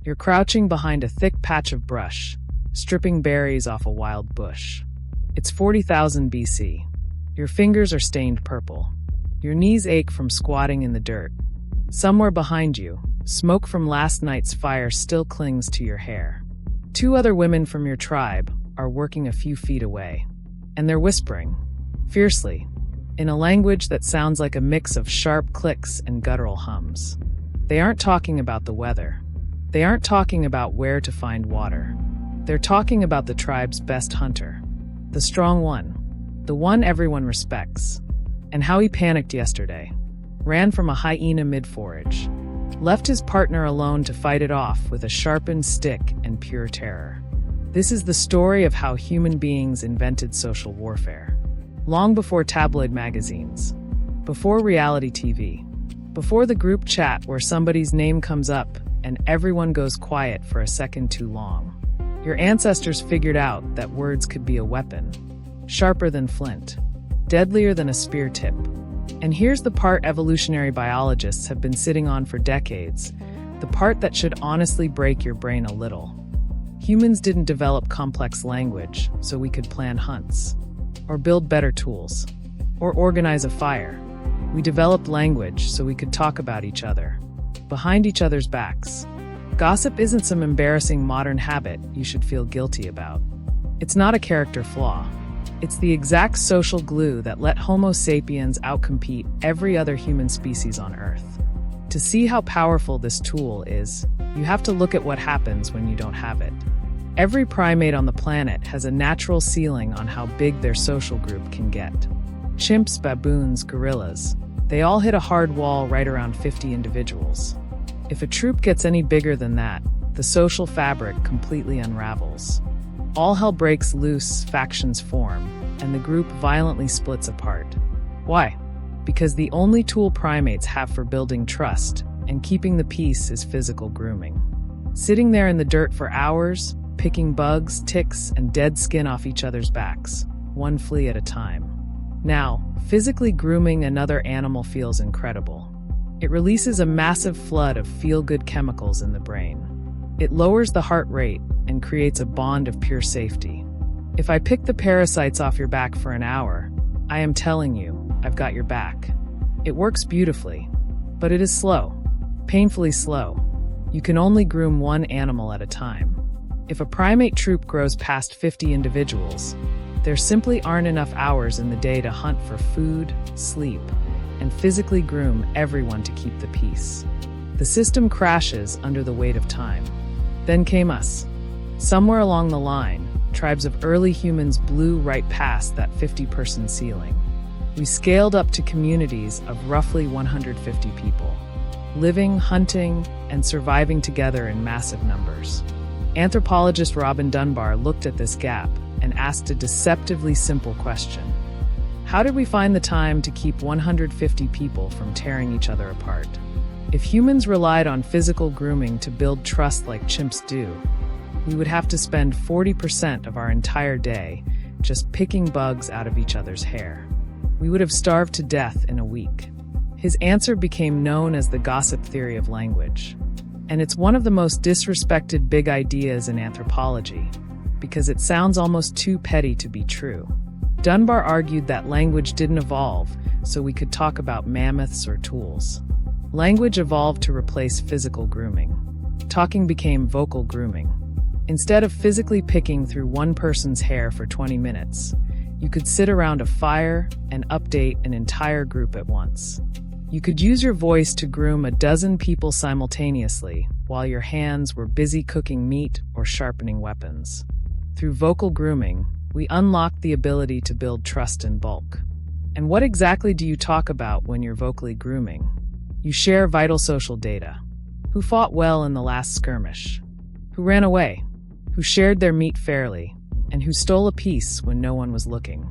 You're crouching behind a thick patch of brush, stripping berries off a wild bush. It's 40,000 BC. Your fingers are stained purple. Your knees ache from squatting in the dirt. Somewhere behind you, smoke from last night's fire still clings to your hair. Two other women from your tribe are working a few feet away, and they're whispering, fiercely, in a language that sounds like a mix of sharp clicks and guttural hums. They aren't talking about the weather. They aren't talking about where to find water. They're talking about the tribe's best hunter, the strong one, the one everyone respects, and how he panicked yesterday, ran from a hyena mid-forage, left his partner alone to fight it off with a sharpened stick and pure terror. This is the story of how human beings invented social warfare. Long before tabloid magazines, before reality TV, before the group chat where somebody's name comes up and everyone goes quiet for a second too long, your ancestors figured out that words could be a weapon, sharper than flint, deadlier than a spear tip. And here's the part evolutionary biologists have been sitting on for decades, the part that should honestly break your brain a little. Humans didn't develop complex language so we could plan hunts, or build better tools, or organize a fire. We developed language so we could talk about each other, behind each other's backs. Gossip isn't some embarrassing modern habit you should feel guilty about. It's not a character flaw. It's the exact social glue that let Homo sapiens outcompete every other human species on Earth. To see how powerful this tool is, you have to look at what happens when you don't have it. Every primate on the planet has a natural ceiling on how big their social group can get. Chimps, baboons, gorillas, they all hit a hard wall right around 50 individuals. If a troop gets any bigger than that, the social fabric completely unravels. All hell breaks loose, factions form, and the group violently splits apart. Why? Because the only tool primates have for building trust and keeping the peace is physical grooming. Sitting there in the dirt for hours, picking bugs, ticks, and dead skin off each other's backs, one flea at a time. Now, physically grooming another animal feels incredible. It releases a massive flood of feel-good chemicals in the brain. It lowers the heart rate and creates a bond of pure safety. If I pick the parasites off your back for an hour, I am telling you, I've got your back. It works beautifully, but it is slow, painfully slow. You can only groom one animal at a time. If a primate troop grows past 50 individuals, there simply aren't enough hours in the day to hunt for food, sleep, and physically groom everyone to keep the peace. The system crashes under the weight of time. Then came us. Somewhere along the line, tribes of early humans blew right past that 50-person ceiling. We scaled up to communities of roughly 150 people, living, hunting, and surviving together in massive numbers. Anthropologist Robin Dunbar looked at this gap and asked a deceptively simple question. How did we find the time to keep 150 people from tearing each other apart? If humans relied on physical grooming to build trust like chimps do, we would have to spend 40% of our entire day just picking bugs out of each other's hair. We would have starved to death in a week. His answer became known as the gossip theory of language. And it's one of the most disrespected big ideas in anthropology, because it sounds almost too petty to be true. Dunbar argued that language didn't evolve so we could talk about mammoths or tools. Language evolved to replace physical grooming. Talking became vocal grooming. Instead of physically picking through one person's hair for 20 minutes, you could sit around a fire and update an entire group at once. You could use your voice to groom a dozen people simultaneously while your hands were busy cooking meat or sharpening weapons. Through vocal grooming, we unlocked the ability to build trust in bulk. And what exactly do you talk about when you're vocally grooming? You share vital social data. Who fought well in the last skirmish? Who ran away? Who shared their meat fairly? And who stole a piece when no one was looking?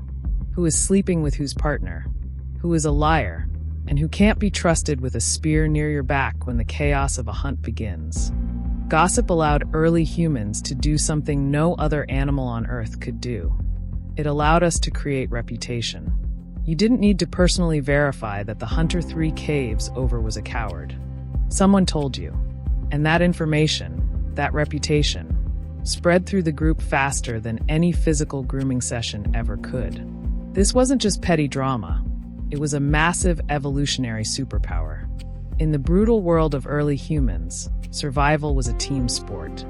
Who is sleeping with whose partner? Who is a liar? And who can't be trusted with a spear near your back when the chaos of a hunt begins? Gossip allowed early humans to do something no other animal on Earth could do. It allowed us to create reputation. You didn't need to personally verify that the hunter 3 caves over was a coward. Someone told you. And that information, that reputation, spread through the group faster than any physical grooming session ever could. This wasn't just petty drama. It was a massive evolutionary superpower. In the brutal world of early humans, survival was a team sport.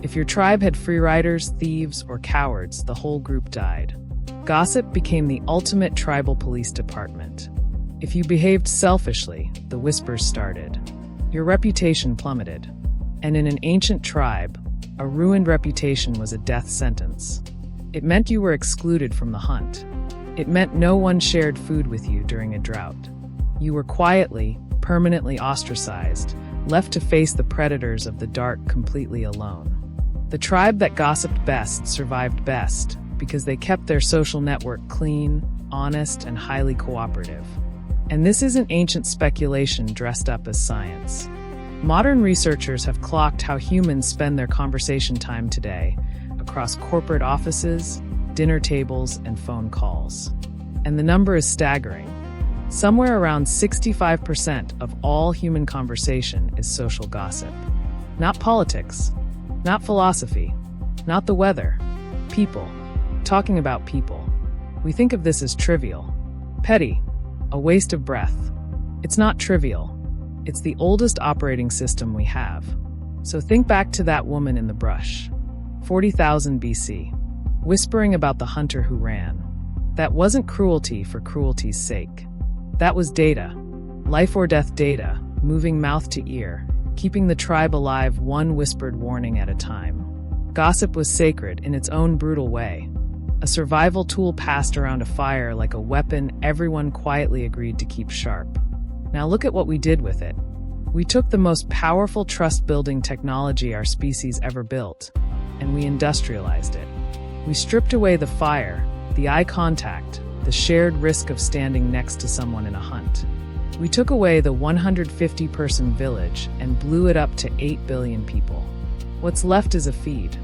If your tribe had free riders, thieves, or cowards, the whole group died. Gossip became the ultimate tribal police department. If you behaved selfishly, the whispers started. Your reputation plummeted. And in an ancient tribe, a ruined reputation was a death sentence. It meant you were excluded from the hunt. It meant no one shared food with you during a drought. You were quietly, permanently ostracized, left to face the predators of the dark completely alone. The tribe that gossiped best survived best because they kept their social network clean, honest, and highly cooperative. And this isn't ancient speculation dressed up as science. Modern researchers have clocked how humans spend their conversation time today across corporate offices, dinner tables, and phone calls. And the number is staggering. Somewhere around 65% of all human conversation is social gossip. Not politics, not philosophy, not the weather. People. Talking about people. We think of this as trivial, petty, a waste of breath. It's not trivial. It's the oldest operating system we have. So think back to that woman in the brush, 40,000 BC, whispering about the hunter who ran. That wasn't cruelty for cruelty's sake. That was data, life or death data, moving mouth to ear, keeping the tribe alive one whispered warning at a time. Gossip was sacred in its own brutal way. A survival tool passed around a fire like a weapon everyone quietly agreed to keep sharp. Now look at what we did with it. We took the most powerful trust-building technology our species ever built, and we industrialized it. We stripped away the fire, the eye contact, the shared risk of standing next to someone in a hunt. We took away the 150-person village and blew it up to 8 billion people. What's left is a feed.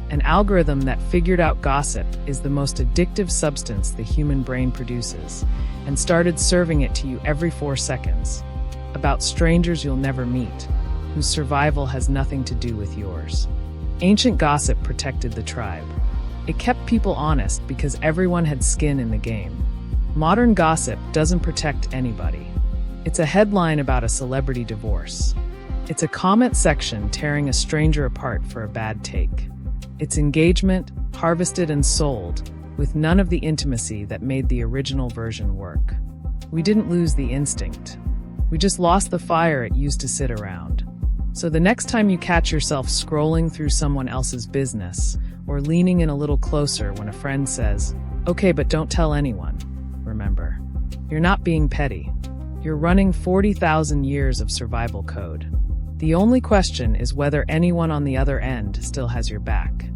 An algorithm that figured out gossip is the most addictive substance the human brain produces, and started serving it to you every 4 seconds. About strangers you'll never meet, whose survival has nothing to do with yours. Ancient gossip protected the tribe. It kept people honest because everyone had skin in the game. Modern gossip doesn't protect anybody. It's a headline about a celebrity divorce. It's a comment section tearing a stranger apart for a bad take. It's engagement, harvested and sold, with none of the intimacy that made the original version work. We didn't lose the instinct. We just lost the fire it used to sit around. So the next time you catch yourself scrolling through someone else's business, or leaning in a little closer when a friend says, "Okay, but don't tell anyone," remember, you're not being petty. You're running 40,000 years of survival code. The only question is whether anyone on the other end still has your back.